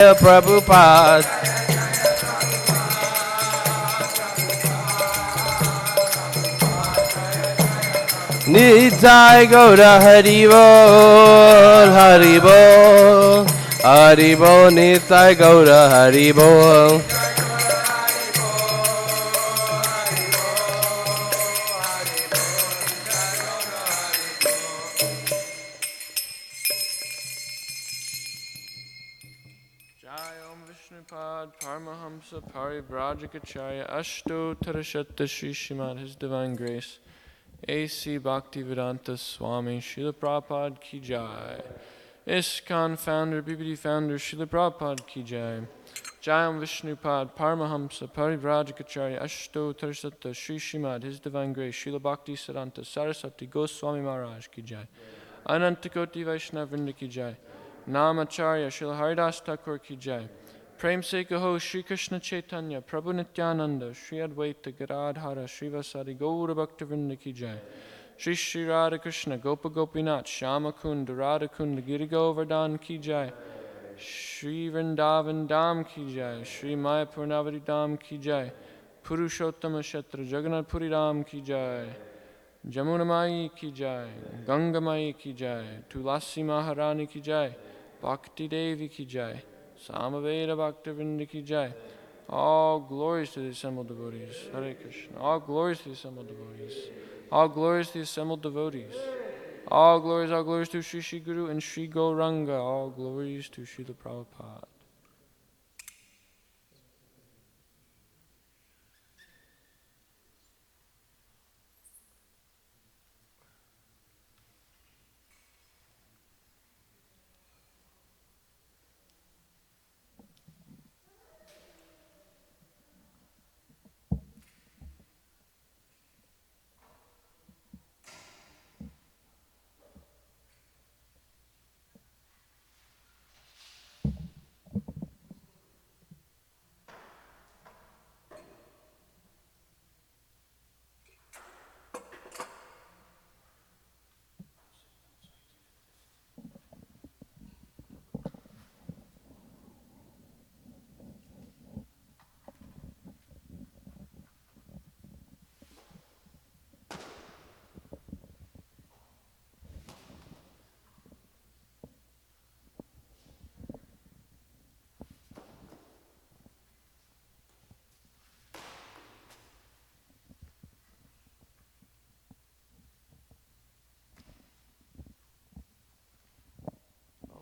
Prabhupada. Nitai Gaura Haribol, Haribol, Haribol, Nitai Gaura Haribol. Paramahamsa Parivrajacharya Ashto Tarashatta Shri Srimad His Divine Grace A.C. Bhaktivedanta Swami Srila Prabhupada Ki Jai. Iskcon founder, BBD founder Srila Prabhupada Ki Jai. Jayam Vishnupad Paramahamsa Parivrajacharya Ashto Tarashatta Shri Srimad His Divine Grace Srila Bhakti Siddhanta Saraswati Goswami Maharaj Ki Jai. Anantakoti Vaishnavrinda Ki Jai. Namacharya Srila Haridas Thakur Ki Jai. Prem Se Kaho Shri Krishna Chaitanya Prabhu Nityananda Shri Advaita Gadadhara Srivasadi Gaura Bhaktivinoda Ki Jai. Shri Shri Radha Krishna Gopa Gopinath Shama Kunda Radha Kunda Giri Govardhan Ki Jai. Shri Vrindavan Dham Ki Jai. Shri Mayapur Navadi Dham Ki Jai. Purushottama Kshetra Jagannath Puri Dham Ki Jai. Jamuna Mai Ki Jai. Ganga Mai Ki Jai. Tulasi Maharani Ki Jai. Bhakti Devi Ki Jai. Samaveda Bhaktivinoda Ki Jai. All glories to the assembled devotees. Hare Krishna. All glories to the assembled devotees. All glories to the assembled devotees. All glories to Sri Sri Guru and Sri Gauranga. All glories to Srila Prabhupada.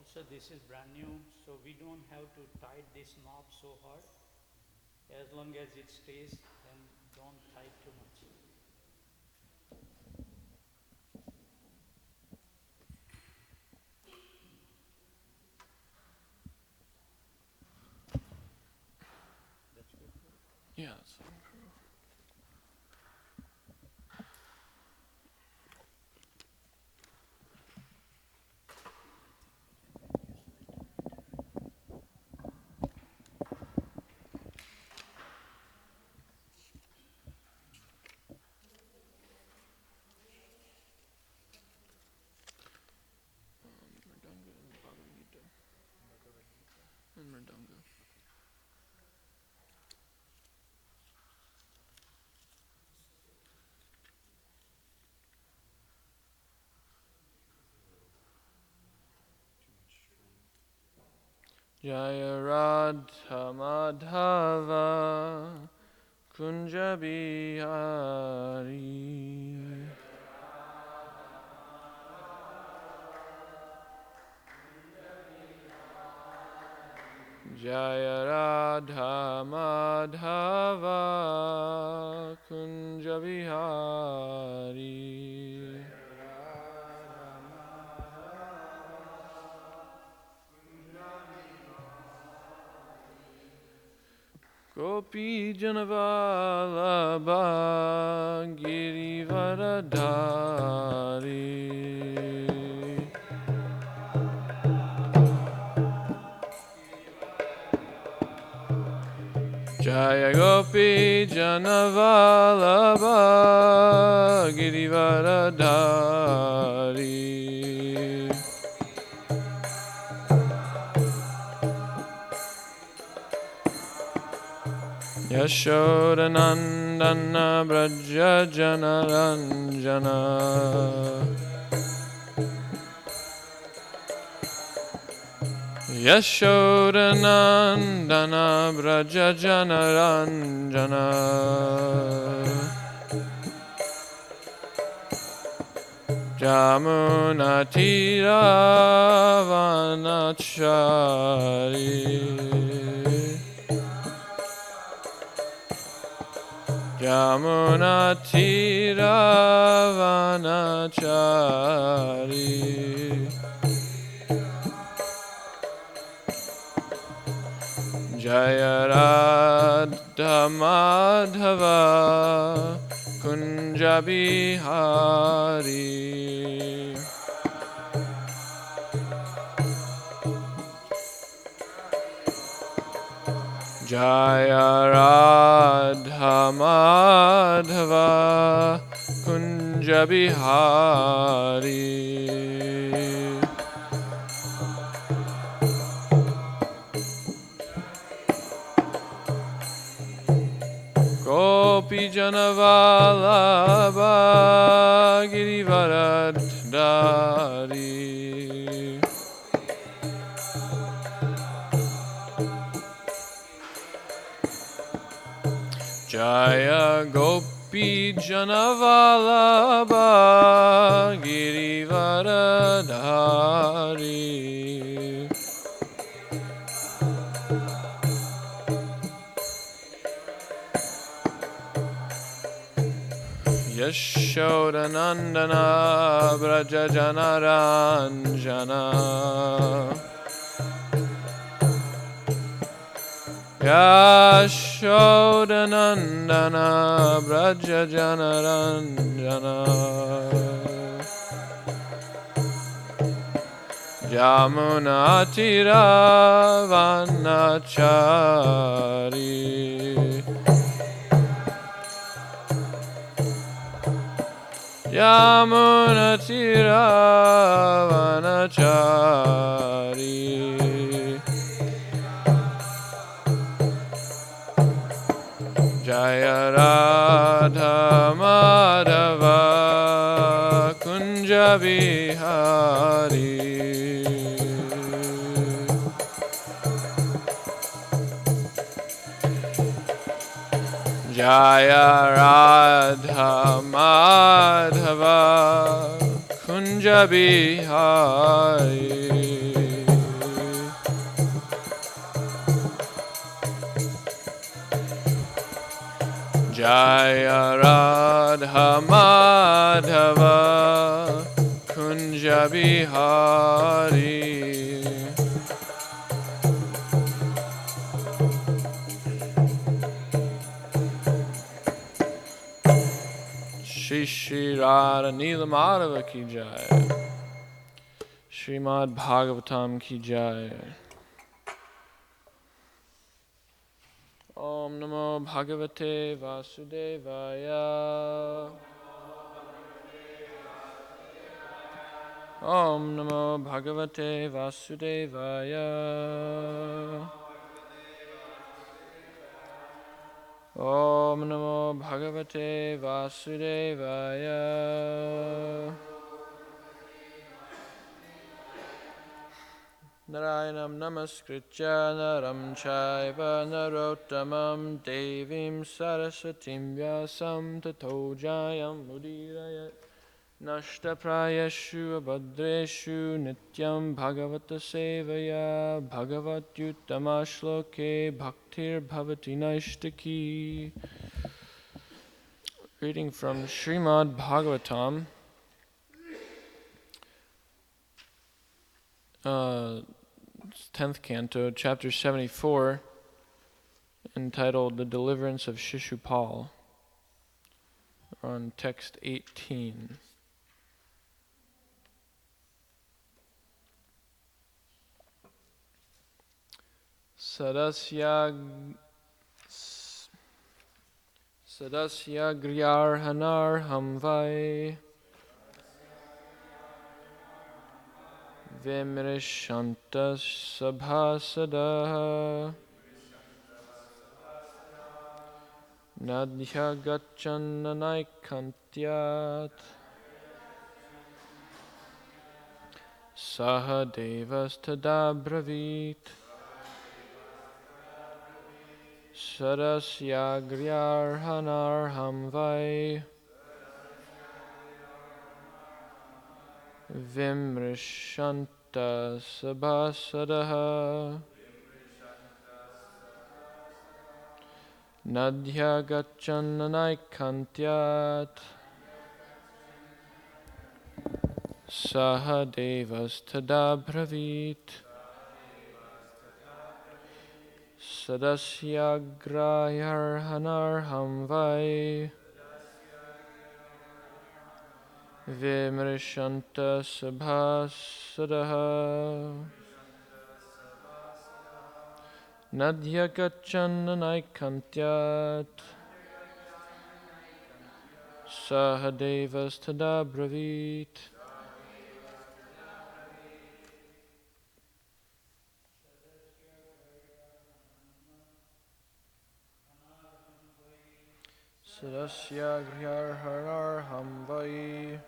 Also, this is brand new, so we don't have to tight this knob so hard. As long as it stays, then don't tight too much. That's good. Yeah, that's fine. And Mridanga. Jaya Radha Madhava Kunja Bihari. Jaya Radha Madhava Kunja Bihari. Gopi Janavalabha Girivaradhari. Jaya Gopi Janavalabha Girivaradhari. Yashodanandana Braja Janaranjana Yashodanandana Braja Janaranjana Jamunatira Vanachari Jamunatira Vanachari Jaya Radha Madhava Kunja Bihari Jaya Radha Madhava Kunja Bihari Gopi Janavalabha Girivaradhari Jaya Gopi Janavalabha Girivaradhari Yashodanandana Braja Janaranjana Yashodanandana Braja Janaranjana Jamunatira Vanachari Yamunatira Vanachari Jaya Radha Madhava Kunja Bihari Jaya Radha Madhava Kunja Bihari Jaya Radha Madhava Kunja Bihari Shri Shri Radha Nilamadhava Ki Jai Srimad Bhagavatam Ki Jai Om Namo Bhagavate Vasudevaya Om Namo Bhagavate Vasudevaya Om Namo Bhagavate Vasudevaya Narayanam Namaskritya Naram Chaiva Narottamam Devim Saraswatim Vyasam Tato Jayam Mudirayat Nashtaprayashu Abhadreshu Nityam Bhagavata Sevaya Bhagavat Yutamashloke Bhaktir Bhavati Naishtaki. Reading from Srimad Bhagavatam, 10th canto, chapter 74, entitled The Deliverance of Shishupal, on text 18. Sadasya Griarhanar Hamvai Vimrishantas Sabhasadaha Nadhyagachananaikantyat Saha devastadabravit Sarasyagriyarhanarham vai Vimrishanta sabhasadaha Nadhyagachananaikantyat Saha devastadabravit Sadasyagrayarhanarham vai Vimrishanta sabhasadaha Nadhyagachananaikantyat Sahadevastadabravit. Sadasyagrayarhanarham vai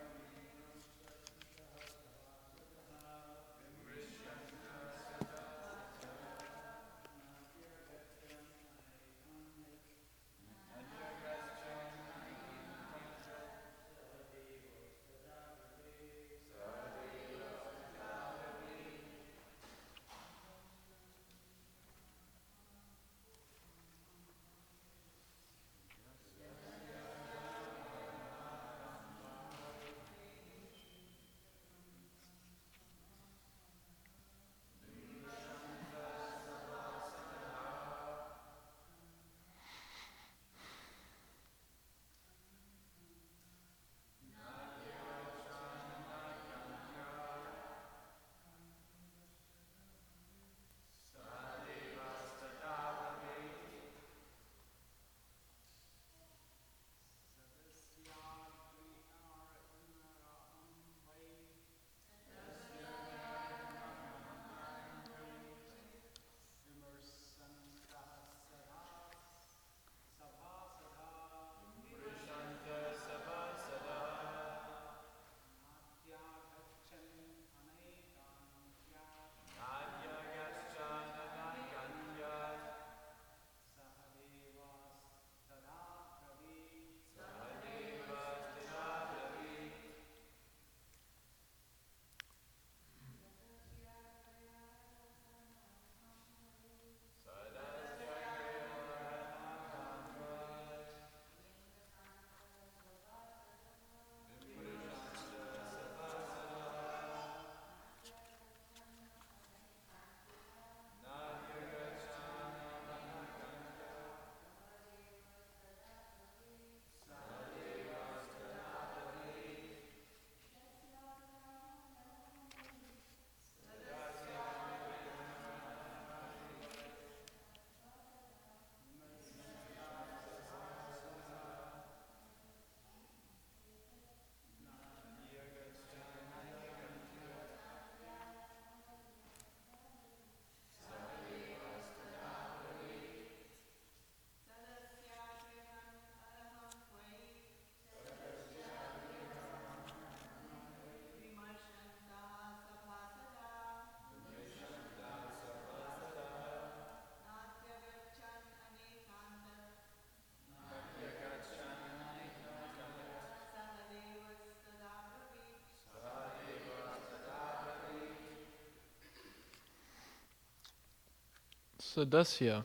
Sadasya,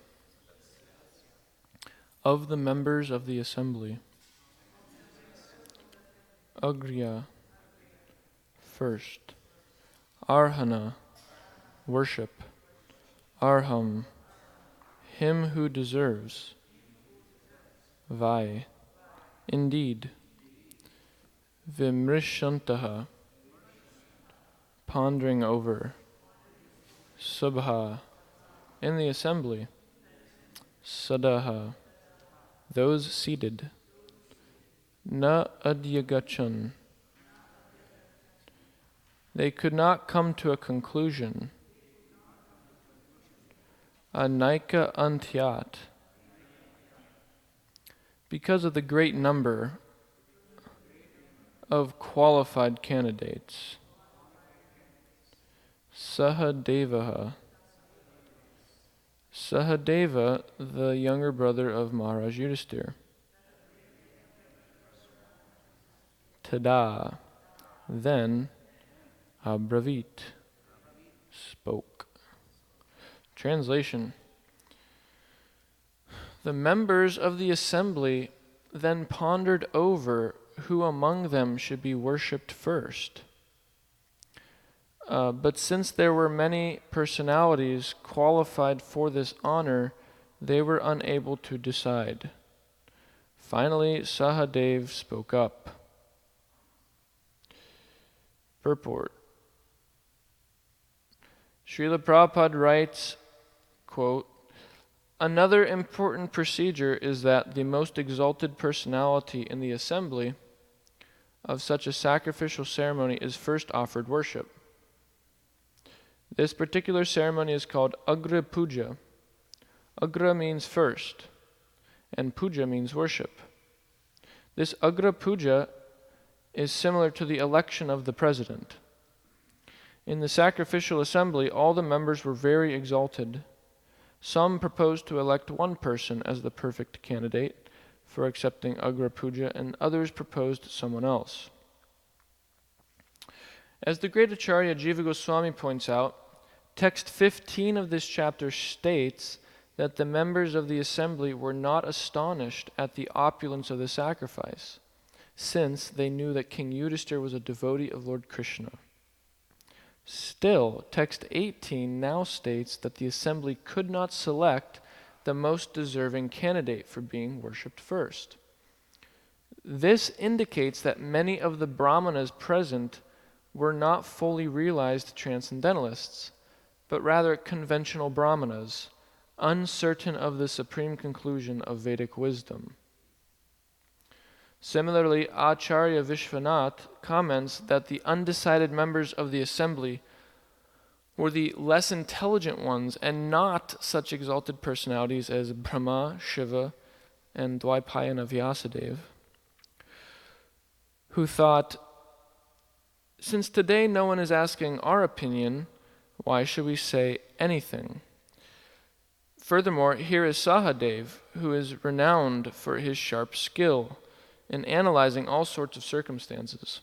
of the members of the assembly. Agriya, first. Arhana, worship. Arham, him who deserves. Vai, indeed. Vimrishantaha, pondering over. Subha, in the assembly. Sadaha, those seated. Na adyagachan, they could not come to a conclusion. Anaika antyat, because of the great number of qualified candidates. Sahadevaha. Sahadeva, the younger brother of Maharaj Yudhisthira. Tada. Then Abravit spoke. Translation. The members of the assembly then pondered over who among them should be worshipped first. But since there were many personalities qualified for this honor, they were unable to decide. Finally, Sahadev spoke up. Purport. Srila Prabhupada writes, quote, another important procedure is that the most exalted personality in the assembly of such a sacrificial ceremony is first offered worship. This particular ceremony is called Agra Puja. Agra means first, and Puja means worship. This Agra Puja is similar to the election of the president. In the sacrificial assembly, all the members were very exalted. Some proposed to elect one person as the perfect candidate for accepting Agra Puja, and others proposed someone else. As the great Acharya Jiva Goswami points out, text 15 of this chapter states that the members of the assembly were not astonished at the opulence of the sacrifice, since they knew that King Yudhisthira was a devotee of Lord Krishna. Still, text 18 now states that the assembly could not select the most deserving candidate for being worshipped first. This indicates that many of the brahmanas present were not fully realized transcendentalists, but rather conventional brahmanas, uncertain of the supreme conclusion of Vedic wisdom. Similarly, Acharya Vishwanath comments that the undecided members of the assembly were the less intelligent ones and not such exalted personalities as Brahma, Shiva, and Dvaipayana Vyasadeva, who thought, since today no one is asking our opinion, why should we say anything? Furthermore, here is Sahadev, who is renowned for his sharp skill in analyzing all sorts of circumstances.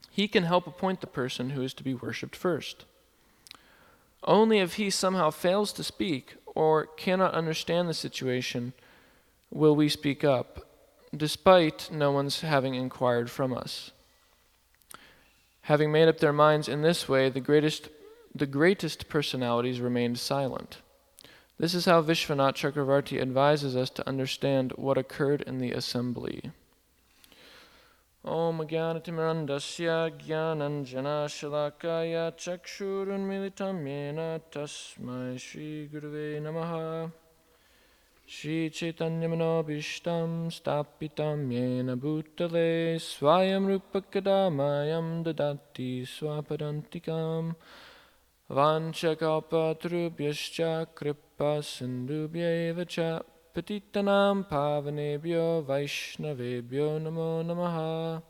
He can help appoint the person who is to be worshipped first. Only if he somehow fails to speak or cannot understand the situation will we speak up, despite no one's having inquired from us. Having made up their minds in this way, the greatest personalities remained silent. This is how Vishwanath Chakravarti advises us to understand what occurred in the assembly. Om Jnanatimirandasya Jnananjana Shalakaya Chakshurunmilitam Yena Tasmai Shri Guruve Namaha Shri Chaitanyamanobishtam Stapitam Yena Bhutale Swayam Rupakadamayam Dadati Swapadantikam Vanchakalpatrubhyascha Kripa Sindhubhyeva Cha Patitanam Pavanebhyo Vaishnavebhyo Namo Namaha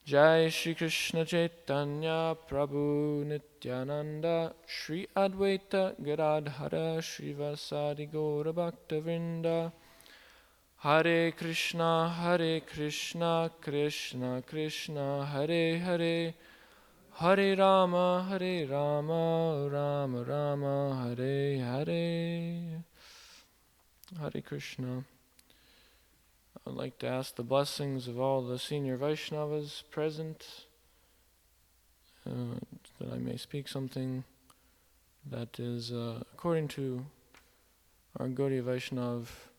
Jai Shri Krishna Chaitanya Prabhu Nityananda Shri Advaita Gadadhara Srivasadi Gaura Bhaktavrinda Hare Krishna Krishna Krishna Hare Hare Hare Rama Rama Rama Hare Hare. Hare Krishna. I would like to ask the blessings of all the senior Vaishnavas present, that I may speak something that is according to our Gaudiya Vaishnav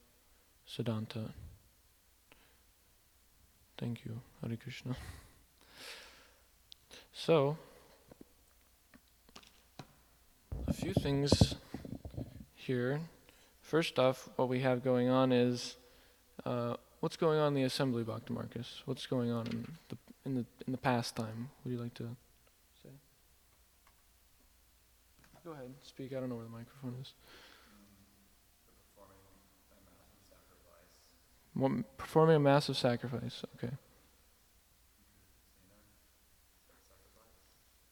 Siddhanta. Thank you. Hare Krishna. So, a few things here. First off, what we have going on is what's going on in the assembly, Bhakti Marcus? What's going on in the pastime? Would you like to say? Go ahead, speak. I don't know where the microphone is. Performing a mass and sacrifice. Performing a massive sacrifice. Okay.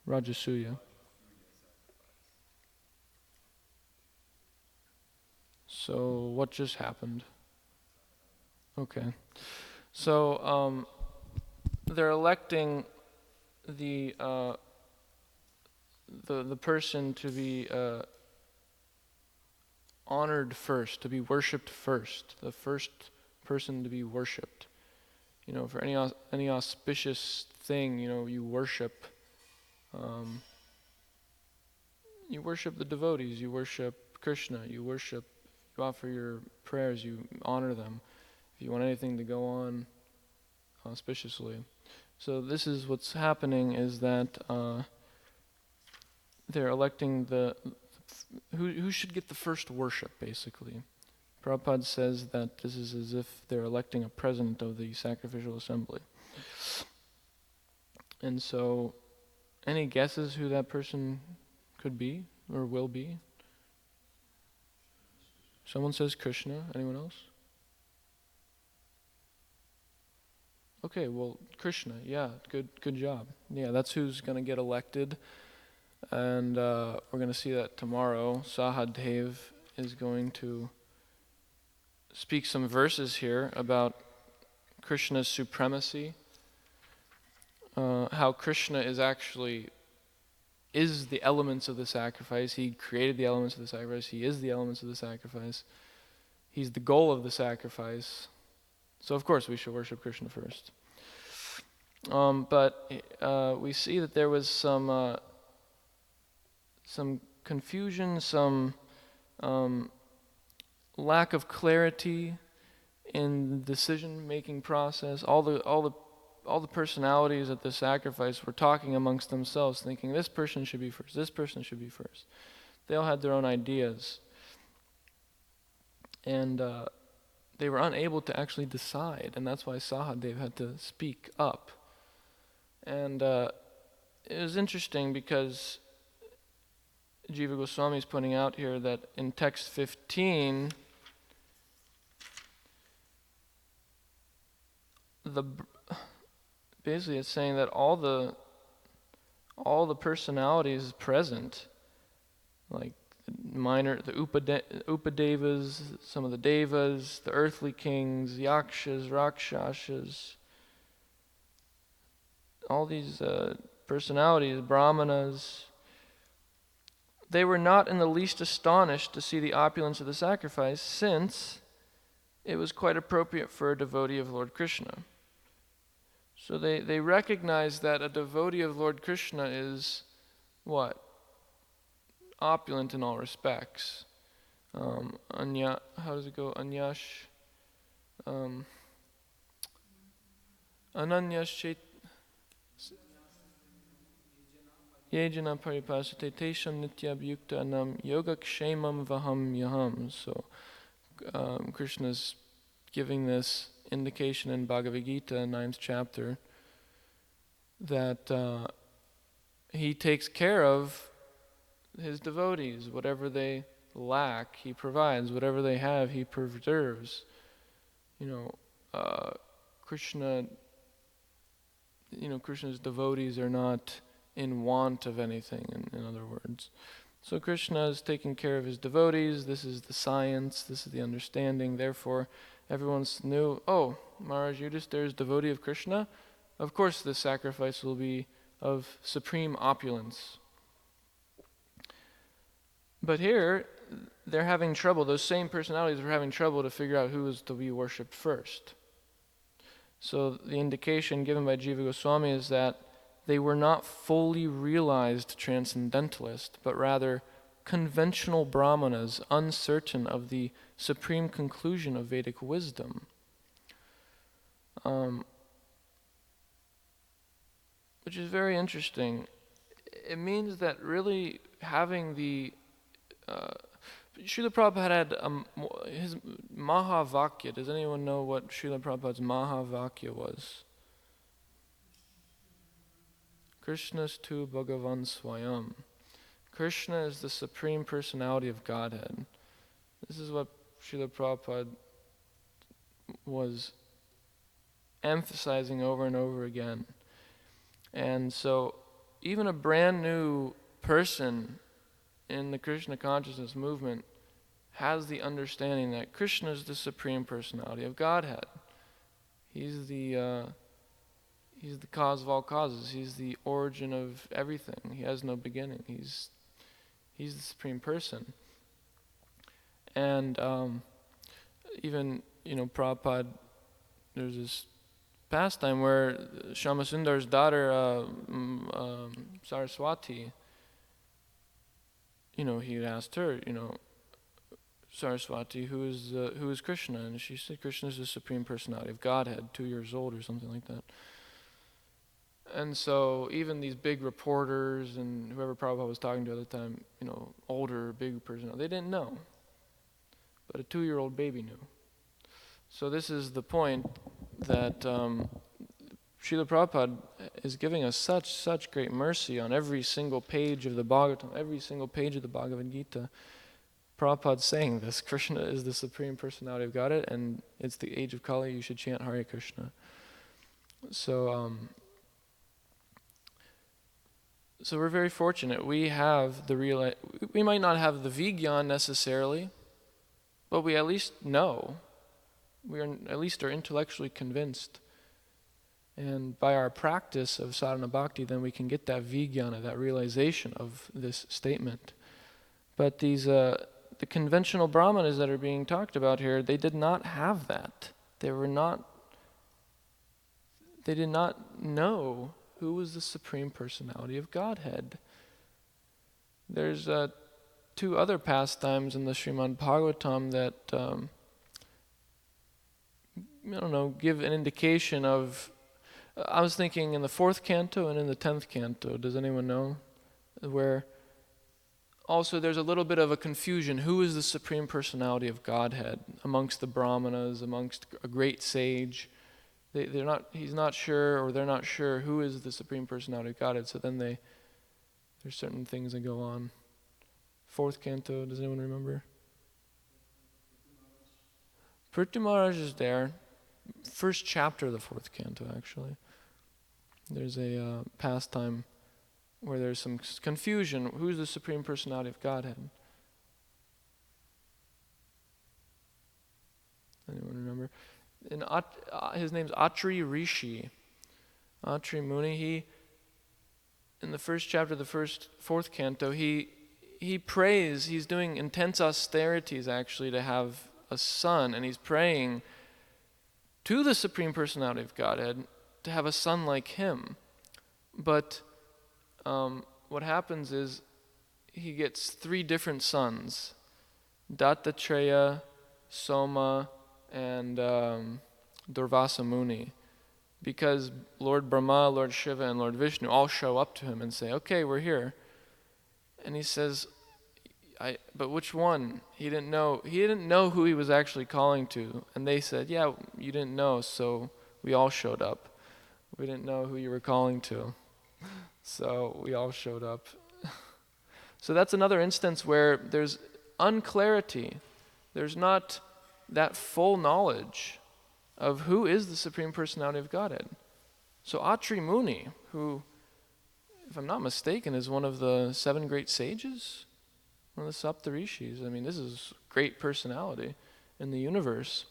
Rajasuya. So what just happened? Okay. So they're electing the the person to be honored first, to be worshipped first, the first person to be worshipped. You know, for any auspicious thing, you know, you worship the devotees, you worship Krishna, you offer your prayers, you honor them. If you want anything to go on auspiciously. So this is what's happening, is that they're electing who should get the first worship, basically. Prabhupada says that this is as if they're electing a president of the sacrificial assembly. And so, any guesses who that person could be or will be? Someone says Krishna. Anyone else? Okay, well, Krishna, yeah, good job. Yeah, that's who's going to get elected. And we're going to see that tomorrow. Sahadev is going to speak some verses here about Krishna's supremacy, how Krishna is the elements of the sacrifice. He created the elements of the sacrifice. He is the elements of the sacrifice. He's the goal of the sacrifice. So of course we should worship Krishna first. But we see that there was some confusion, some lack of clarity in the decision-making process. All the personalities at the sacrifice were talking amongst themselves, thinking this person should be first, this person should be first. They all had their own ideas. And they were unable to actually decide, and that's why Sahadev had to speak up. And it was interesting because Jiva Goswami is pointing out here that in text 15, basically it's saying that all the personalities present, like the Upadevas, some of the Devas, the earthly kings, Yakshas, Rakshasas, all these personalities, Brahmanas, they were not in the least astonished to see the opulence of the sacrifice, since it was quite appropriate for a devotee of Lord Krishna. So they recognize that a devotee of Lord Krishna is what? Opulent in all respects. How does it go? Anyash. Ananyash chet. Yejana paripasate tesham nityabhyukta anam yogakshemam vaham yaham. So Krishna's giving this indication in Bhagavad Gita, 9th chapter, that he takes care of his devotees. Whatever they lack, he provides. Whatever they have, he preserves. Krishna's devotees are not in want of anything, in other words. So Krishna is taking care of his devotees. This is the science, this is the understanding. Therefore, everyone knew, oh, Maharaj Yudhishthira is devotee of Krishna. Of course this sacrifice will be of supreme opulence. But here, they're having trouble. Those same personalities are having trouble to figure out who is to be worshipped first. So the indication given by Jiva Goswami is that they were not fully realized transcendentalists, but rather conventional brahmanas, uncertain of the supreme conclusion of Vedic wisdom. Which is very interesting. It means that really having Srila Prabhupada had his Mahavakya. Does anyone know what Srila Prabhupada's Mahavakya was? Krishnastu Bhagavan Swayam. Krishna is the Supreme Personality of Godhead. This is what Srila Prabhupada was emphasizing over and over again. And so even a brand new person in the Krishna consciousness movement has the understanding that Krishna is the Supreme Personality of Godhead. He's the cause of all causes. He's the origin of everything. He has no beginning. He's the Supreme Person. And even, Prabhupada, there's this pastime where Shamasundar's daughter, Saraswati, he had asked her, Saraswati, who is Krishna? And she said, Krishna is the Supreme Personality of Godhead, 2 years old or something like that. And so even these big reporters and whoever Prabhupada was talking to at the time, older, big person, they didn't know. But a 2-year-old baby knew. So this is the point that Srila Prabhupada is giving us such great mercy on every single page of the Bhagavatam, every single page of the Bhagavad Gita. Prabhupada's saying this, Krishna is the Supreme Personality of Godhead, and it's the age of Kali, you should chant Hare Krishna. So we're very fortunate. We have we might not have the Vigyan necessarily, but we at least know. We are at least are intellectually convinced. And by our practice of sadhana bhakti, then we can get that Vijnana, that realization of this statement. But these the conventional brahmanas that are being talked about here, they did not have that. They did not know who was the Supreme Personality of Godhead. There's 2 other pastimes in the Srimad Bhagavatam that give an indication of. I was thinking in the 4th canto and in the 10th canto. Does anyone know? Where also there's a little bit of a confusion. Who is the Supreme Personality of Godhead amongst the brahmanas, amongst a great sage? He's not sure, or they're not sure who is the Supreme Personality of Godhead. So then there's certain things that go on. 4th canto, does anyone remember? Prithvi Maharaj is there. First chapter of the 4th canto, actually. There's a pastime where there's some confusion. Who's the Supreme Personality of Godhead? Anyone remember? His name's Atri Rishi. Atri Muni, in the first chapter of the 4th canto, he prays, he's doing intense austerities actually to have a son, and he's praying to the Supreme Personality of Godhead to have a son like him. But what happens is he gets 3 different sons, Dattatreya, Soma, and Durvasa Muni, because Lord Brahma, Lord Shiva, and Lord Vishnu all show up to him and say, okay, we're here. And he says, but which one? He didn't know who he was actually calling to. And they said, yeah, you didn't know, so we all showed up. We didn't know who you were calling to, so we all showed up. So that's another instance where there's unclarity. There's not that full knowledge of who is the Supreme Personality of Godhead. So Atri Muni, who, if I'm not mistaken, is one of the 7 great sages, one of the Saptarishis. I mean, this is great personality in the universe.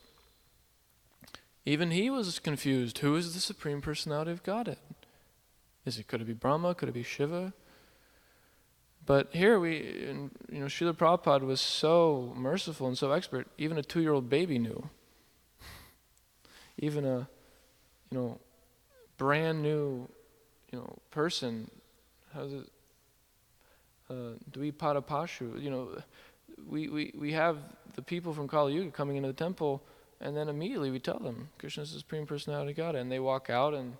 Even he was confused. Who is the Supreme Personality of Godhead? Could it be Brahma? Could it be Shiva? But here Srila Prabhupada was so merciful and so expert, even a 2-year-old baby knew. Even a, brand new, person, how's it, Dvipadapashu, we have the people from Kali Yuga coming into the temple, and then immediately we tell them, Krishna is the Supreme Personality of God, and they walk out and,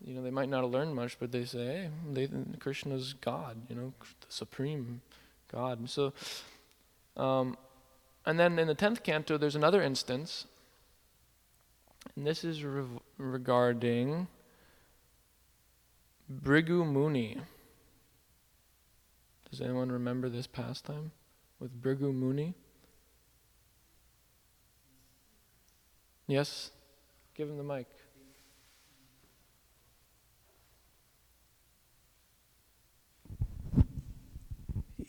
they might not have learned much, but they say, hey, Krishna's God, the Supreme God. And so, and then in the 10th canto, there's another instance, and this is regarding Bhrigu Muni. Does anyone remember this pastime with Bhrigu Muni? Yes? Give him the mic.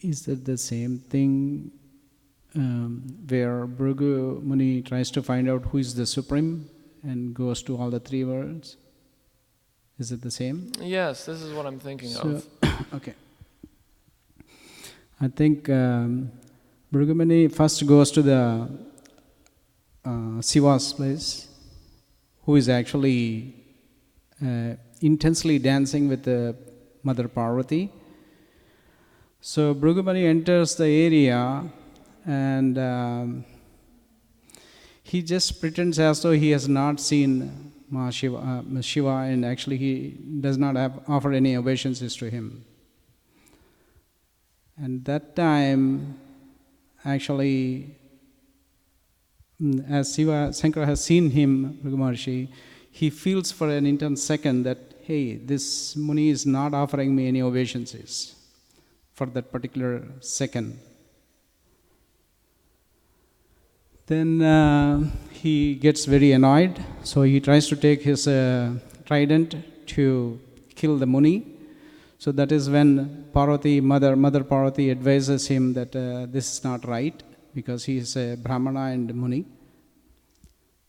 Is that the same thing where Bhrigu Muni tries to find out who is the Supreme and goes to all the three worlds? Is it the same? Yes, this is what I'm thinking of. Okay. I think Bhrigu Muni first goes to the Shiva's place, who is actually intensely dancing with the Mother Parvati. So Bhrigu Muni enters the area and he just pretends as though he has not seen Shiva, and actually he does not offer any obeisances to him. And that time, actually, as Shankara has seen him, Bhrigu Maharshi, he feels for an intense second that, hey, this Muni is not offering me any obeisances for that particular second. Then he gets very annoyed, so he tries to take his trident to kill the Muni. So that is when Parvati, Mother Parvati advises him that this is not right, because he is a Brahmana and Muni.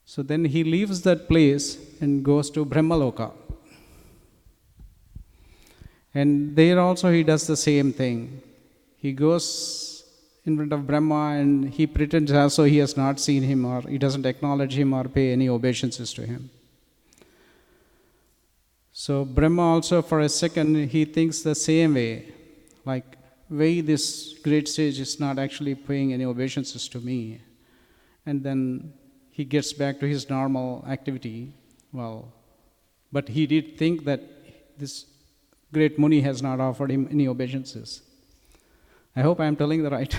So then he leaves that place and goes to Brahmaloka. And there also he does the same thing. He goes in front of Brahma and he pretends as though he has not seen him, or he doesn't acknowledge him or pay any obeisances to him. So Brahma also for a second he thinks the same way, like, why this great sage is not actually paying any obeisances to me. And then he gets back to his normal activity. Well, but he did think that this great Muni has not offered him any obeisances. I hope I am telling the right.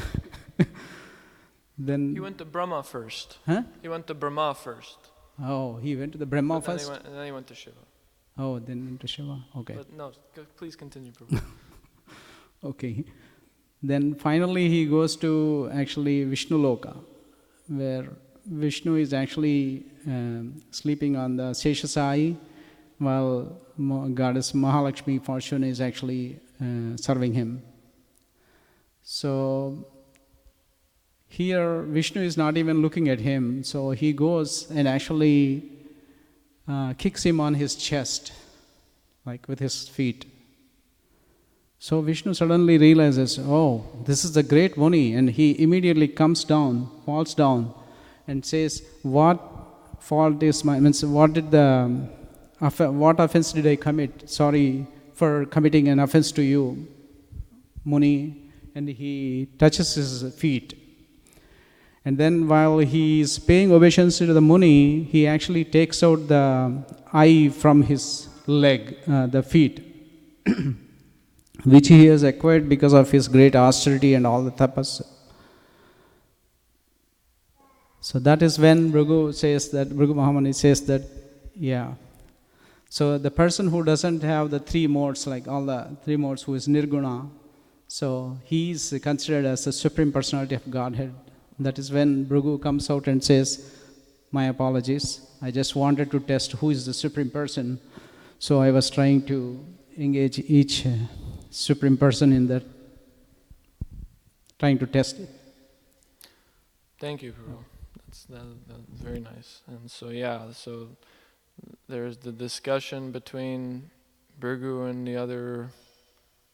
Then He went to Brahma first. Huh? He went to Brahma first. Oh, he went to the Brahma But then first? and then he went to Shiva. Oh, then into Shiva. Okay. But no, please continue, Prabhu. Okay. Then finally he goes to actually Vishnu Loka, where Vishnu is actually sleeping on the Seshasai, while goddess Mahalakshmi Fortune is actually serving him. So here Vishnu is not even looking at him, so he goes and actually kicks him on his chest, like with his feet. So Vishnu suddenly realizes, oh, this is the great Muni, and he immediately comes down, falls down, and says, what fault is my, means what did the, what offense did I commit? Sorry for committing an offense to you, Muni. And he touches his feet. And then while he is paying obeisance to the Muni, he actually takes out the eye from his leg, the feet, which he has acquired because of his great austerity and all the tapas. So that is when Bhrigu Mahamuni says that, yeah. So the person who doesn't have the three modes, like all the three modes, who is Nirguna, so he is considered as the Supreme Personality of Godhead. That is when Bhrigu comes out and says, my apologies, I just wanted to test who is the Supreme Person. So I was trying to engage each Supreme Person in that, trying to test it. Thank you, Prabhu. That's very nice. And so, yeah, so there's the discussion between Bhrigu and the other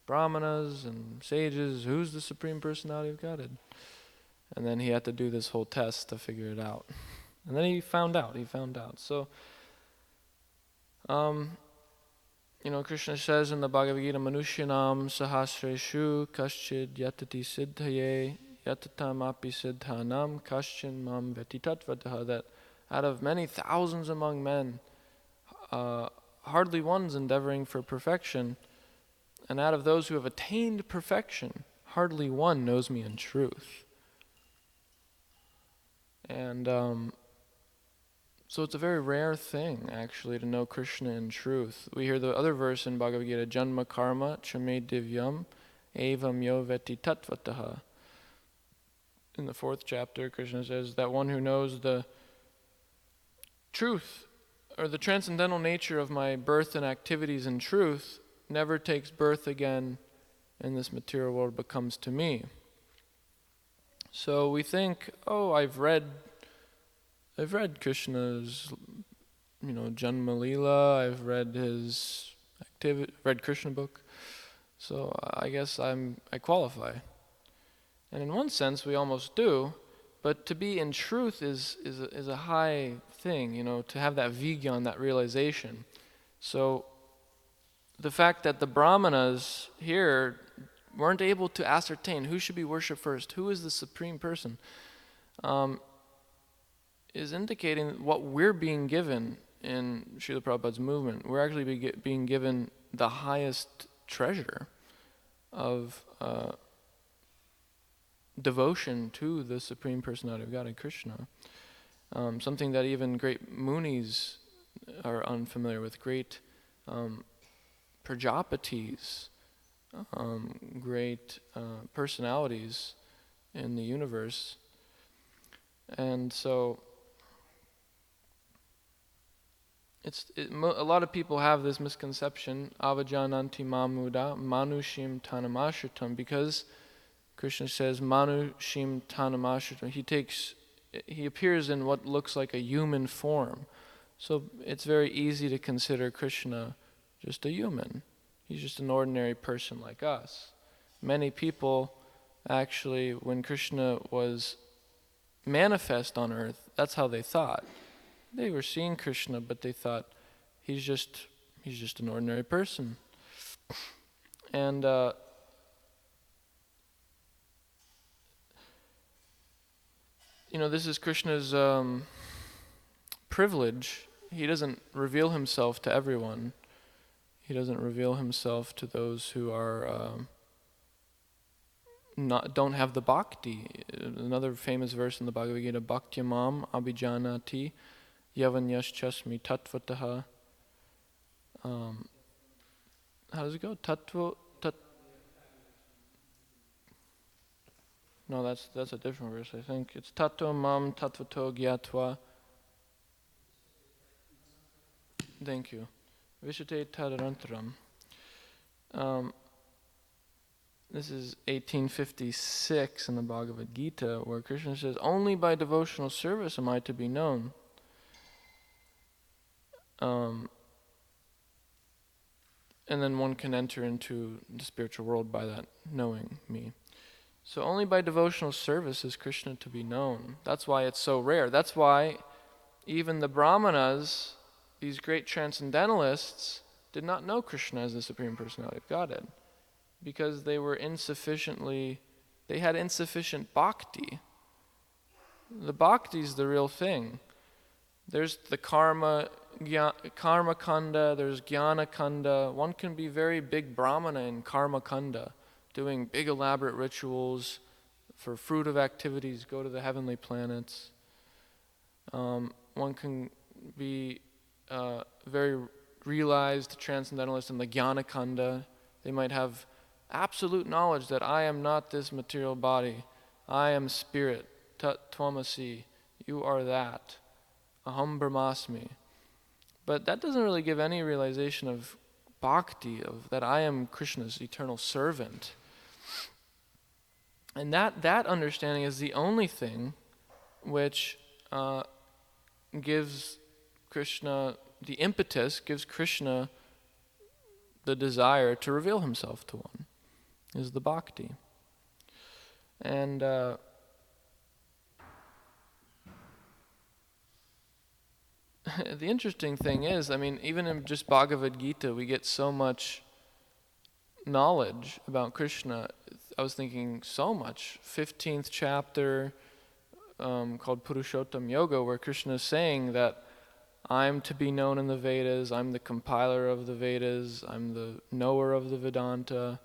Brahmanas and sages, who's the Supreme Personality of Godhead? And then he had to do this whole test to figure it out. And then he found out. So, Krishna says in the Bhagavad Gita, Manushyanam sahasreshu kaschid yatati siddhaye yatatam api siddhanam kaschin mam vetitatvataha, that out of many thousands among men, hardly one's endeavoring for perfection, and out of those who have attained perfection, hardly one knows me in truth. And so it's a very rare thing, actually, to know Krishna in truth. We hear the other verse in Bhagavad Gita, Janma karma chame divyam evam yo veti tatvataha. In the 4th chapter, Krishna says that one who knows the truth, or the transcendental nature of my birth and activities in truth, never takes birth again in this material world, but comes to me. So we think, oh, I've read Krishna's, Janma Leela, I've read his read Krishna book, so I guess I qualify. And in one sense, we almost do, but to be in truth is a high thing, to have that vigyan, that realization. So the fact that the brahmanas here weren't able to ascertain who should be worshipped first, who is the supreme person, is indicating what we're being given in Srila Prabhupada's movement. We're actually being given the highest treasure of devotion to the Supreme Personality of Godhead, Krishna. Something that even great munis are unfamiliar with, great Prajapatis, great personalities in the universe. And so a lot of people have this misconception, avajananti mamuda manushim tanamashritam, because Krishna says manushim tanamashritam. He appears in what looks like a human form. So it's very easy to consider Krishna just a human. He's just an ordinary person like us. Many people actually, when Krishna was manifest on earth, that's how they thought. They were seeing Krishna, but they thought he's just an ordinary person. And this is Krishna's privilege. He doesn't reveal himself to everyone. He doesn't reveal himself to those who are don't have the bhakti. Another famous verse in the Bhagavad Gita, bhaktyamam abhijanati yavanyaschasmi tattvataha. How does it go? No, that's a different verse, I think. It's tattva mam tattvato gyatva. Thank you. Vishate tadarantaram. This is 1856 in the Bhagavad Gita, where Krishna says, only by devotional service am I to be known. And then one can enter into the spiritual world by that, knowing me. So only by devotional service is Krishna to be known. That's why it's so rare. That's why even the Brahmanas, these great transcendentalists, did not know Krishna as the Supreme Personality of Godhead, because they had insufficient bhakti. The bhakti is the real thing. There's the karma kanda, there's jnana kanda. One can be very big brahmana in karma kanda, doing big elaborate rituals for fruitive activities, go to the heavenly planets. One can be very realized transcendentalist in the jnana kanda. They might have absolute knowledge that I am not this material body. I am spirit. Tat tvamasi. You are that. Aham brahmasmi. But that doesn't really give any realization of bhakti, of that I am Krishna's eternal servant. And that understanding is the only thing which gives Krishna the impetus, gives Krishna the desire to reveal himself to one, is the bhakti. And the interesting thing is, even in just Bhagavad Gita, we get so much knowledge about Krishna. I was thinking so much. 15th chapter called Purushottam Yoga, where Krishna is saying that I'm to be known in the Vedas, I'm the compiler of the Vedas, I'm the knower of the Vedanta.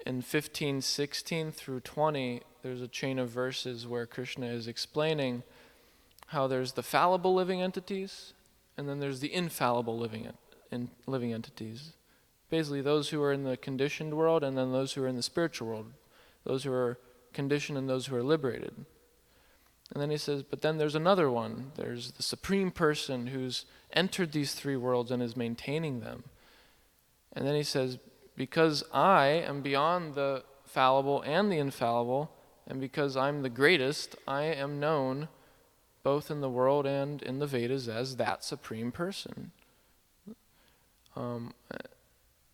In 15, 16 through 20, there's a chain of verses where Krishna is explaining how there's the fallible living entities, and then there's the infallible living entities. Basically, those who are in the conditioned world, and then those who are in the spiritual world. Those who are conditioned and those who are liberated. And then he says, but then there's another one. There's the Supreme Person who's entered these three worlds and is maintaining them. And then he says, because I am beyond the fallible and the infallible, and because I'm the greatest, I am known both in the world and in the Vedas as that Supreme Person.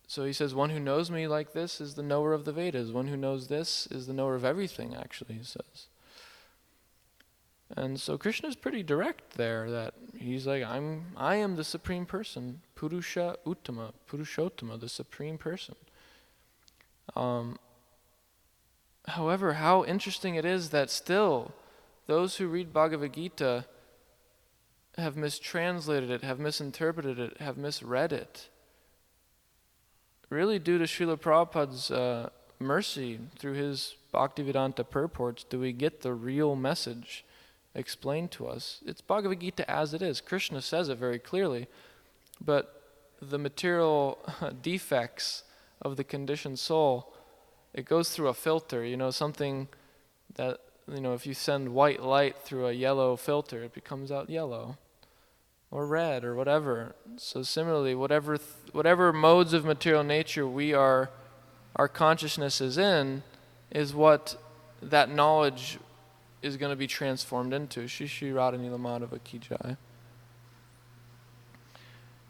So he says, one who knows me like this is the knower of the Vedas. One who knows this is the knower of everything, actually, he says. And so Krishna's pretty direct there, that he's like, I am the Supreme Person, Purusha Uttama, Purushottama, the Supreme Person. However, how interesting it is that still those who read Bhagavad Gita have mistranslated it, have misinterpreted it, have misread it. Really, due to Srila Prabhupada's mercy through his Bhaktivedanta purports, do we get the real message explained to us. It's Bhagavad Gita as it is. Krishna says it very clearly, but the material defects of the conditioned soul, it goes through a filter, something that, if you send white light through a yellow filter, it becomes out yellow or red or whatever. So similarly, whatever modes of material nature our consciousness is in, is what that knowledge is going to be transformed into. Shri Shri Radha Nila Madhava Ki Jai.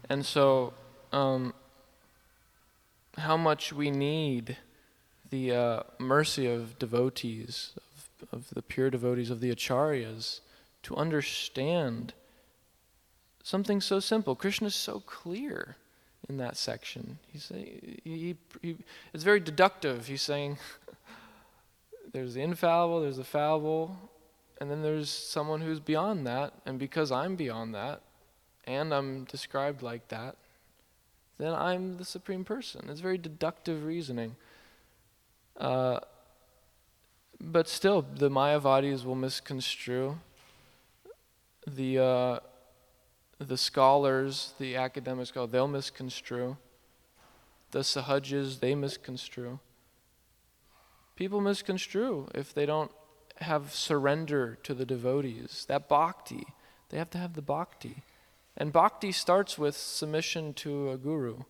And so, how much we need the mercy of devotees, of the pure devotees, of the acharyas, to understand something so simple. Krishna is so clear in that section. It's very deductive. He's saying there's the infallible, there's the fallible, and then there's someone who's beyond that, and because I'm beyond that, and I'm described like that, then I'm the Supreme Person. It's very deductive reasoning. But still, the Mayavadis will misconstrue. The scholars, the academic scholars, they'll misconstrue. The Sahajis, they misconstrue. People misconstrue if they don't have surrender to the devotees. That bhakti, they have to have the bhakti. And bhakti starts with submission to a guru.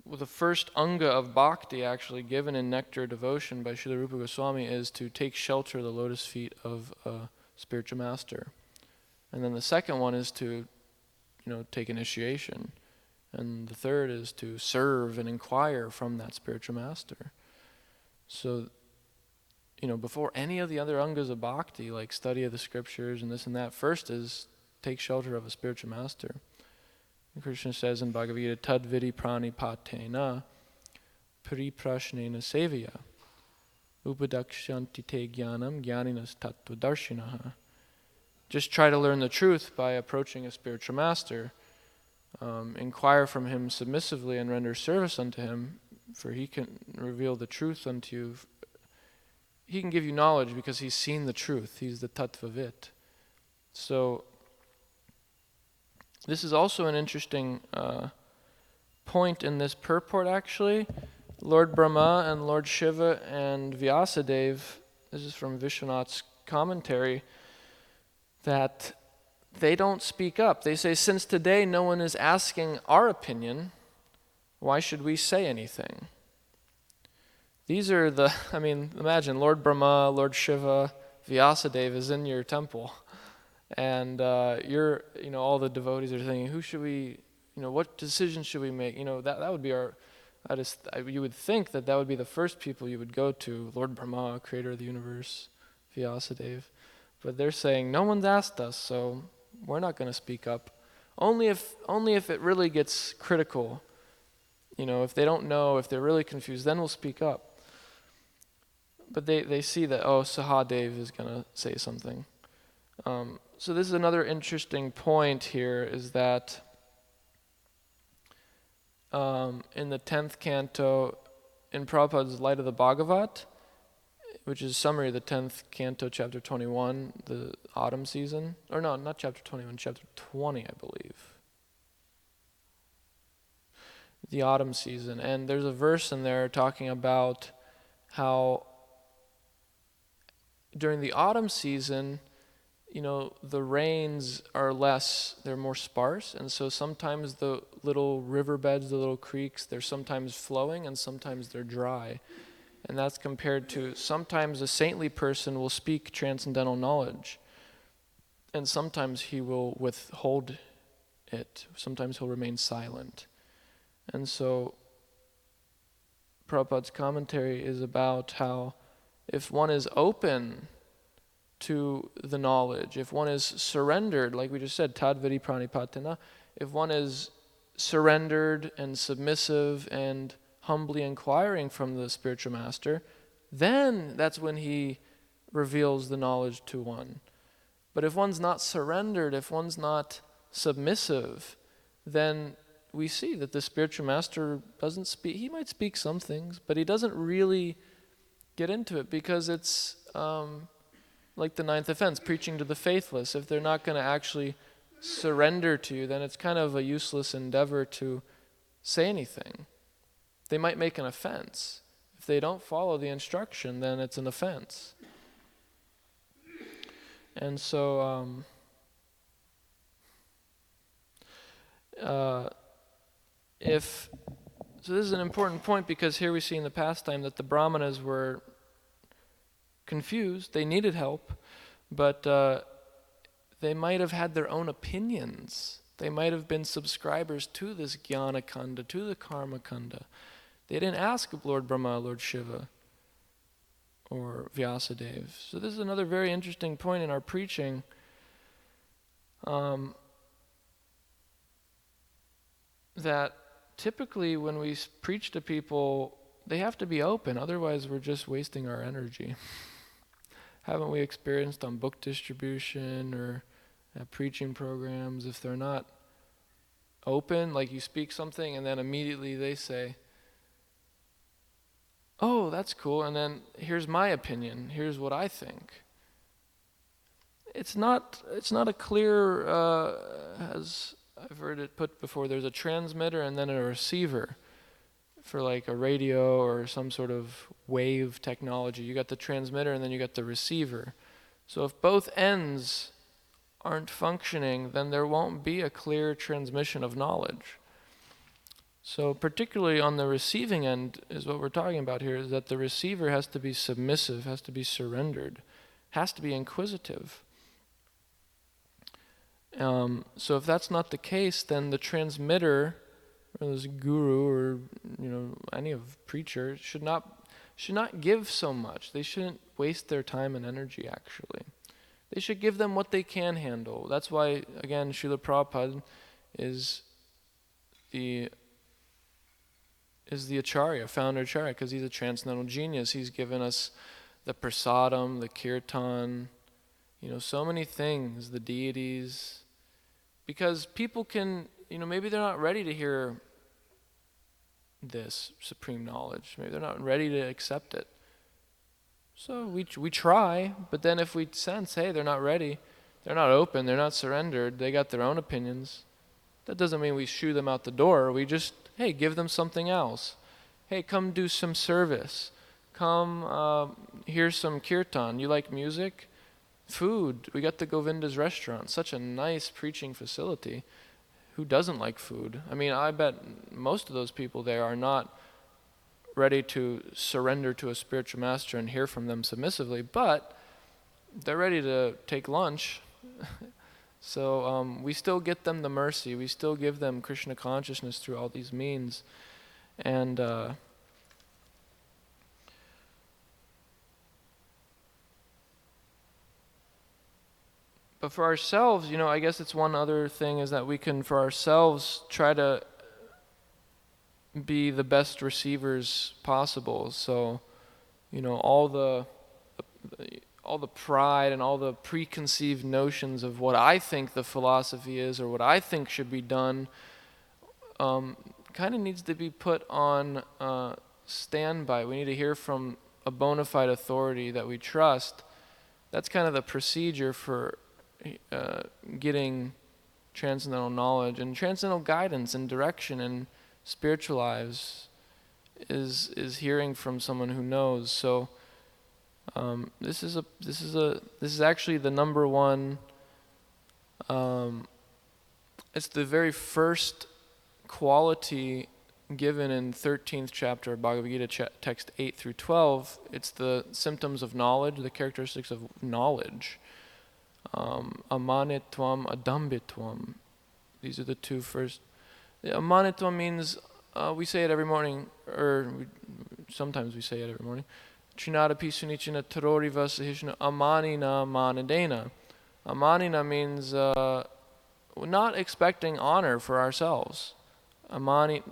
The first anga of bhakti actually given in Nectar Devotion by Srila Rupa Goswami is to take shelter of the lotus feet of a spiritual master. And then the second one is to, take initiation. And the third is to serve and inquire from that spiritual master. So, before any of the other angas of bhakti, like study of the scriptures and this and that, first is take shelter of a spiritual master. And Krishna says in Bhagavad Gita, Tadvidi pranipatena pariprashnena sevya upadakshanti te jnanam jnaninas tattva darshinaha. Just try to learn the truth by approaching a spiritual master. Inquire from him submissively and render service unto him, for he can reveal the truth unto you. He can give you knowledge because he's seen the truth. He's the tattvavit. So this is also an interesting point in this purport, actually. Lord Brahma and Lord Shiva and Vyasadeva, this is from Vishwanath's commentary, that they don't speak up. They say, since today no one is asking our opinion, why should we say anything? These are imagine Lord Brahma, Lord Shiva, Vyasadeva is in your temple. And all the devotees are thinking, who should we, what decision should we make? That would be you would think that would be the first people you would go to, Lord Brahma, creator of the universe, Vyasadeva. But they're saying, no one's asked us, so we're not going to speak up. Only if it really gets critical. If they don't know, if they're really confused, then we'll speak up. But they see that, Sahadev is going to say something. So this is another interesting point here, is that in the 10th canto, in Prabhupada's Light of the Bhagavat, which is a summary of the 10th canto, chapter 21, the autumn season. Or no, not chapter 21, chapter 20, I believe. the autumn season. And there's a verse in there talking about how during the autumn season, the rains are less, they're more sparse, and so sometimes the little riverbeds, the little creeks, they're sometimes flowing and sometimes they're dry. And that's compared to sometimes a saintly person will speak transcendental knowledge, and sometimes he will withhold it. Sometimes he'll remain silent. And so Prabhupada's commentary is about how if one is open to the knowledge, if one is surrendered, like we just said, tadviri pranipatena, if one is surrendered and submissive and humbly inquiring from the spiritual master, then that's when he reveals the knowledge to one. But if one's not surrendered, if one's not submissive, then we see that the spiritual master doesn't speak. He might speak some things, but he doesn't really get into it, because it's like the ninth offense, preaching to the faithless. If they're not going to actually surrender to you, then it's kind of a useless endeavor to say anything. They might make an offense. If they don't follow the instruction, then it's an offense. And so so this is an important point, because here we see in the pastime that the brahmanas were confused. They needed help, but they might have had their own opinions. They might have been subscribers to this jnana kanda, to the karma kanda. They didn't ask Lord Brahma, Lord Shiva, or Vyasadeva. So this is another very interesting point in our preaching. That typically when we preach to people, they have to be open, otherwise we're just wasting our energy. Haven't we experienced on book distribution or at preaching programs, if they're not open, like you speak something and then immediately they say, oh, that's cool, and then here's my opinion, here's what I think. It's not a clear, as I've heard it put before, there's a transmitter and then a receiver for like a radio or some sort of wave technology. You got the transmitter and then you got the receiver. So if both ends aren't functioning, then there won't be a clear transmission of knowledge. So particularly on the receiving end is what we're talking about here, is that the receiver has to be submissive, has to be surrendered, has to be inquisitive. So if that's not the case, then the transmitter, or this guru, or any of preacher should not give so much. They shouldn't waste their time and energy. Actually, they should give them what they can handle. That's why, again, Srila Prabhupada is the acharya, founder acharya, because he's a transcendental genius. He's given us the prasadam, the kirtan, so many things, the deities. Because people can, maybe they're not ready to hear this supreme knowledge. Maybe they're not ready to accept it. So we try, but then if we sense, hey, they're not ready, they're not open, they're not surrendered, they got their own opinions, that doesn't mean we shoo them out the door. We just, hey, give them something else. Hey, come do some service. Come hear some kirtan. You like music? Food. We got the Govinda's restaurant, such a nice preaching facility. Who doesn't like food? I mean, I bet most of those people there are not ready to surrender to a spiritual master and hear from them submissively, but they're ready to take lunch. So we still get them the mercy. We still give them Krishna consciousness through all these means. And but for ourselves, I guess it's one other thing is that we can, for ourselves, try to be the best receivers possible. So, all the pride and all the preconceived notions of what I think the philosophy is or what I think should be done kind of needs to be put on standby. We need to hear from a bona fide authority that we trust. That's kind of the procedure for getting transcendental knowledge and transcendental guidance and direction and spiritual lives is hearing from someone who knows. So this is actually the number one. It's the very first quality given in 13th chapter of Bhagavad Gita, text 8 through 12. It's the symptoms of knowledge, the characteristics of knowledge. Amanitvam, adambitvam. These are the two first. Amanitvam means, we say it every morning, sometimes we say it every morning. Chinadapi sunichina taroriva sahishna amanina manadena. Amanina means not expecting honor for ourselves. Amanina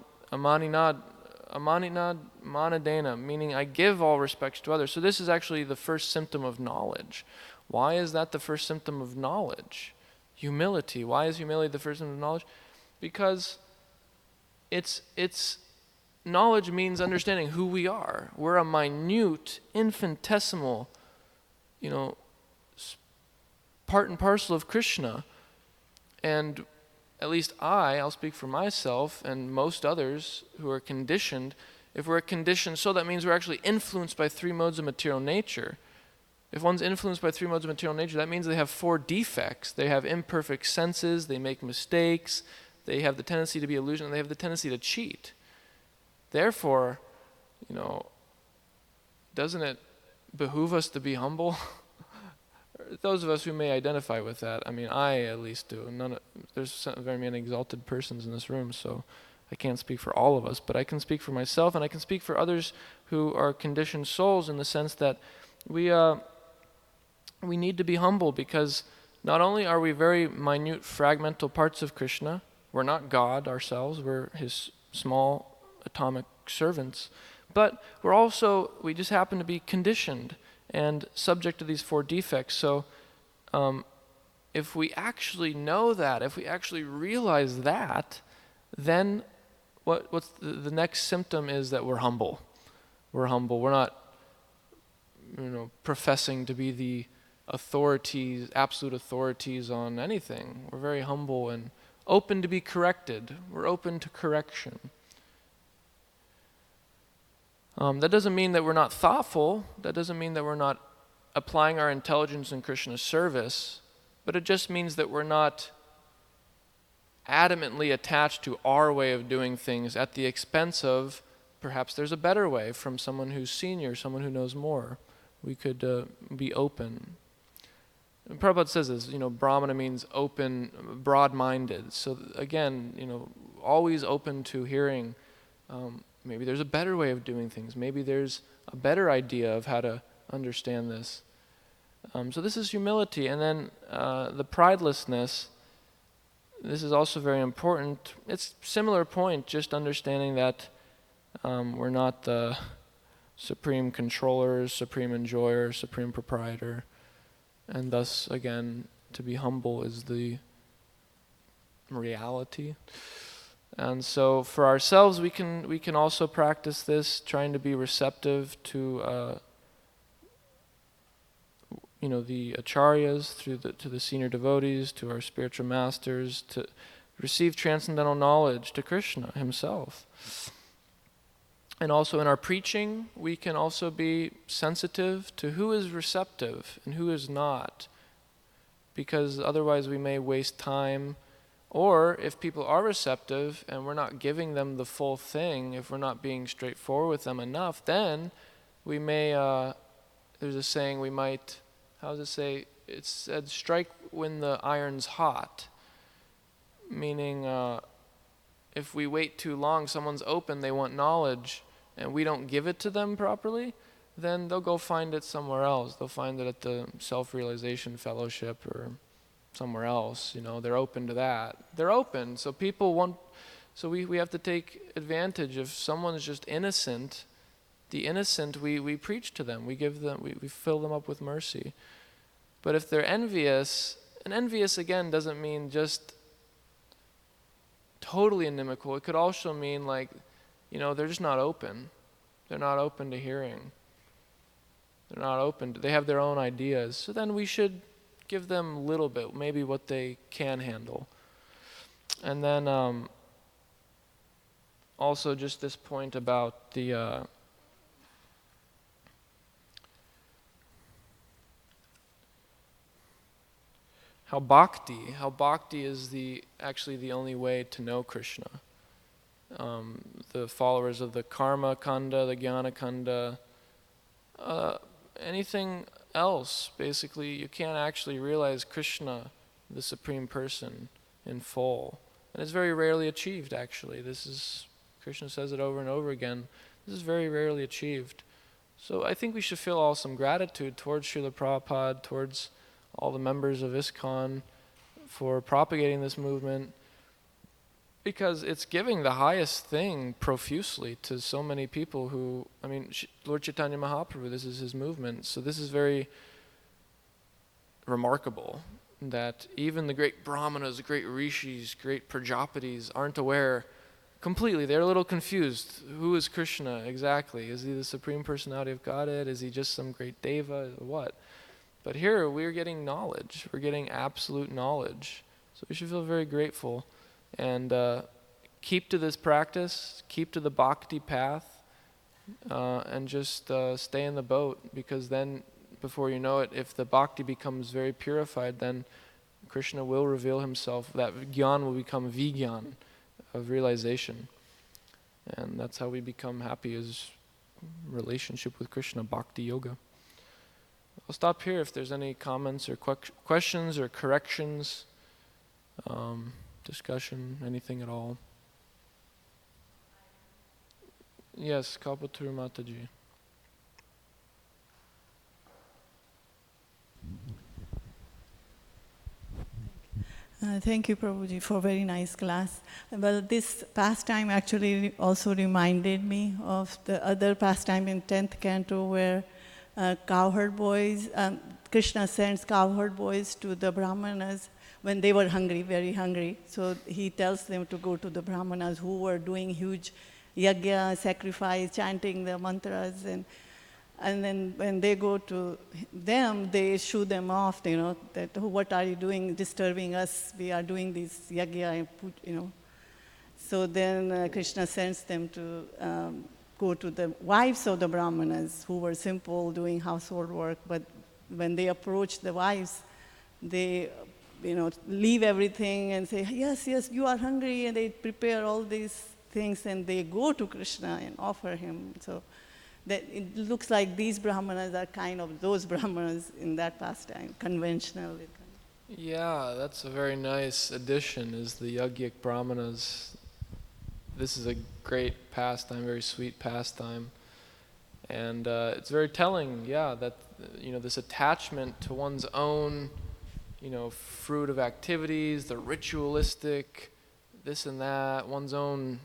manadena, meaning I give all respects to others. So this is actually the first symptom of knowledge. Why is that the first symptom of knowledge? Humility. Why is humility the first symptom of knowledge? Because it's knowledge means understanding who we are. We're a minute, infinitesimal, part and parcel of Krishna. And at least I'll speak for myself and most others who are conditioned. If we're conditioned, so that means we're actually influenced by three modes of material nature. If one's influenced by three modes of material nature, that means they have four defects. They have imperfect senses, they make mistakes, they have the tendency to be illusioned, and they have the tendency to cheat. Therefore, doesn't it behoove us to be humble? Those of us who may identify with that, I at least do. There's very many exalted persons in this room, so I can't speak for all of us, but I can speak for myself, and I can speak for others who are conditioned souls in the sense that we need to be humble, because not only are we very minute, fragmental parts of Krishna, we're not God ourselves, we're his small atomic servants, but we just happen to be conditioned and subject to these four defects. So if we actually know that, if we actually realize that, then what's the next symptom is that we're humble. We're humble. We're not professing to be the authorities, absolute authorities on anything. We're very humble and open to be corrected. We're open to correction. That doesn't mean that we're not thoughtful. That doesn't mean that we're not applying our intelligence in Krishna's service. But it just means that we're not adamantly attached to our way of doing things at the expense of perhaps there's a better way from someone who's senior, someone who knows more. We could be open. And Prabhupada says this, Brahmana means open, broad-minded. So again, always open to hearing maybe there's a better way of doing things. Maybe there's a better idea of how to understand this. So this is humility. And then the pridelessness, this is also very important. It's a similar point, just understanding that we're not the supreme controllers, supreme enjoyer, supreme proprietor. And thus, again, to be humble is the reality. And so for ourselves, we can also practice this, trying to be receptive to the acharyas, to the senior devotees, to our spiritual masters, to receive transcendental knowledge, to Krishna himself. And also in our preaching, we can also be sensitive to who is receptive and who is not, because otherwise we may waste time. Or if people are receptive and we're not giving them the full thing, if we're not being straightforward with them enough, then we may, there's a saying, we might, how does it say? It said, strike when the iron's hot. Meaning, if we wait too long, someone's open, they want knowledge, and we don't give it to them properly, then they'll go find it somewhere else. They'll find it at the Self-Realization Fellowship or somewhere else. They're open to that. They're open, so people want. So we have to take advantage. If someone's just innocent, the innocent we preach to them. We give them. We fill them up with mercy. But if they're envious, and envious again doesn't mean just totally inimical. It could also mean they're just not open. They're not open to hearing. They're not open. They have their own ideas. So then we should give them a little bit, maybe what they can handle. And then also just this point about the how bhakti is actually the only way to know Krishna. The followers of the karma kanda, the jnana kanda, anything else, basically, you can't actually realize Krishna, the Supreme Person, in full. And it's very rarely achieved, actually. Krishna says it over and over again. This is very rarely achieved. So I think we should feel all some gratitude towards Srila Prabhupada, towards all the members of Iskcon for propagating this movement, because it's giving the highest thing profusely to so many people who, Lord Chaitanya Mahaprabhu, this is his movement. So this is very remarkable that even the great brahmanas, the great rishis, great prajapatis aren't aware completely. They're a little confused. Who is Krishna exactly? Is he the Supreme Personality of Godhead? Is he just some great deva? What? But here we're getting knowledge. We're getting absolute knowledge. So we should feel very grateful. And keep to this practice, keep to the bhakti path, and just stay in the boat, because then, before you know it, if the bhakti becomes very purified, then Krishna will reveal himself. That gyan will become vigyan, of realization. And that's how we become happy, is relationship with Krishna, bhakti yoga. I'll stop here if there's any comments or questions or corrections, discussion, anything at all. Yes, Kalpaturu Mataji. Thank you, Prabhuji, for a very nice class. Well, this pastime actually also reminded me of the other pastime in 10th canto where cowherd boys, Krishna sends cowherd boys to the brahmanas when they were hungry, very hungry. So he tells them to go to the brahmanas who were doing huge yajna, sacrifice, chanting the mantras, and then when they go to them, they shoo them off, that, oh, what are you doing, disturbing us? We are doing this yajna, So then Krishna sends them to go to the wives of the brahmanas who were simple, doing household work. But when they approach the wives, they leave everything and say, yes, you are hungry, and they prepare all these things, and they go to Krishna and offer him. So that it looks like these brahmanas are kind of those brahmanas in that pastime, conventional. Yeah, that's a very nice addition, is the yogic brahmanas. This is a great pastime, very sweet pastime. And it's very telling, that, this attachment to one's own, fruit of activities, the ritualistic, this and that, one's own,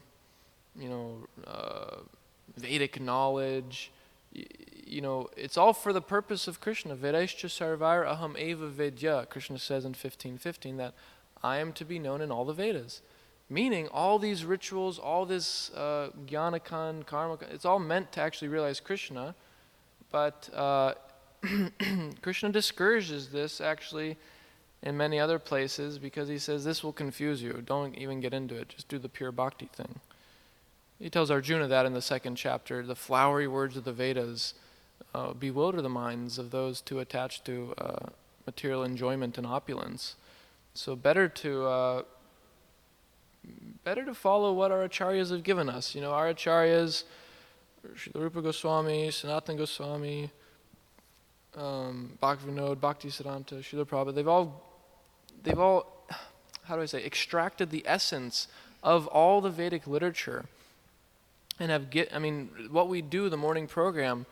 Vedic knowledge, it's all for the purpose of Krishna. Vedaischa sarvair aham eva vedya. Krishna says in 15:15 that I am to be known in all the Vedas. Meaning all these rituals, all this jnanakan, karma, it's all meant to actually realize Krishna. But Krishna discourages this actually in many other places, because he says this will confuse you. Don't even get into it. Just do the pure bhakti thing. He tells Arjuna that in the 2nd chapter. The flowery words of the Vedas bewilder the minds of those too attached to material enjoyment and opulence. So better to follow what our acharyas have given us. Our acharyas, Srila Rupa Goswami, Sanatana Goswami, Bhaktivinoda, Bhaktisiddhanta, Srila Prabhupada, they've all, extracted the essence of all the Vedic literature. And what we do, the morning program,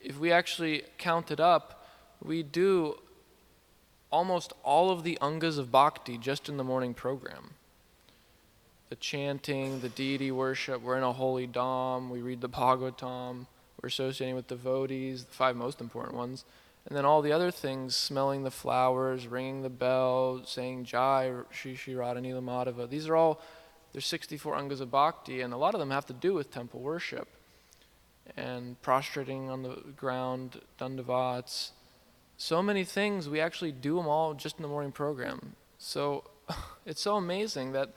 if we actually count it up, we do almost all of the angas of bhakti just in the morning program. The chanting, the deity worship, we're in a holy dham, we read the Bhagavatam, we're associating with devotees, the 5 most important ones. And then all the other things, smelling the flowers, ringing the bell, saying Jai, Shri Shri Radha Nila Madhava. These are all, there's 64 angas of bhakti, and a lot of them have to do with temple worship. And prostrating on the ground, dandavats. So many things, we actually do them all just in the morning program. So it's so amazing that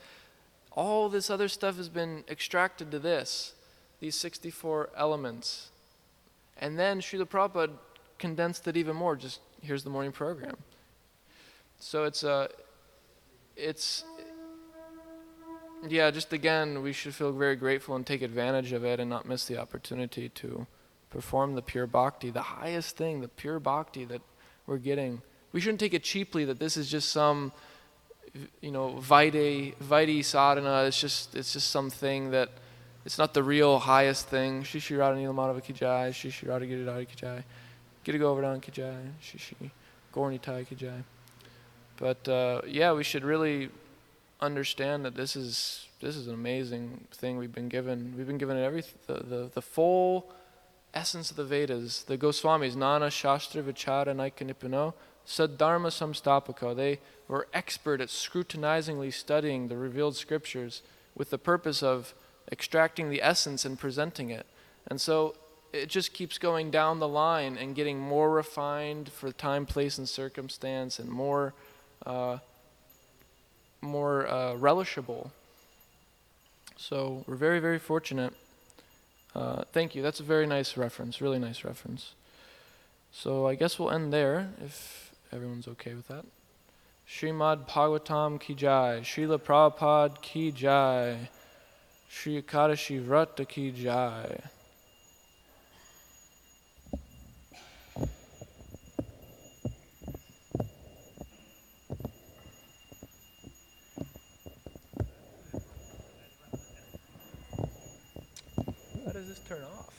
all this other stuff has been extracted to this, these 64 elements. And then Srila Prabhupada condensed it even more, just here's the morning program. So yeah, just again, we should feel very grateful and take advantage of it and not miss the opportunity to perform the pure bhakti, the highest thing, the pure bhakti that we're getting. We shouldn't take it cheaply that this is just some, Vaidhi sadhana. It's just something that, it's not the real highest thing. Shri Shri Radha Nila Madhava Ki Jai, Shri Shri Radha Giridhara Ki Jai, Gita Govardhan Ki Jai, Shri Shri Gaur Nitai Ki Jai. But yeah, we should really understand that this is an amazing thing we've been given. We've been given the full essence of the Vedas. The Goswamis, Nana Shastra Vichara Naika Nipano, Saddharma Samstapaka. They were expert at scrutinizingly studying the revealed scriptures with the purpose of extracting the essence and presenting it. And so it just keeps going down the line and getting more refined for time, place, and circumstance, and more relishable. So we're very, very fortunate. Thank you. That's a very nice reference, really nice reference. So I guess we'll end there, if everyone's okay with that. Srimad Bhagavatam Ki Jai, Srila Prabhupada Ki Jai, Sri Ekadashi Vrata Ki Jai. How does this turn off?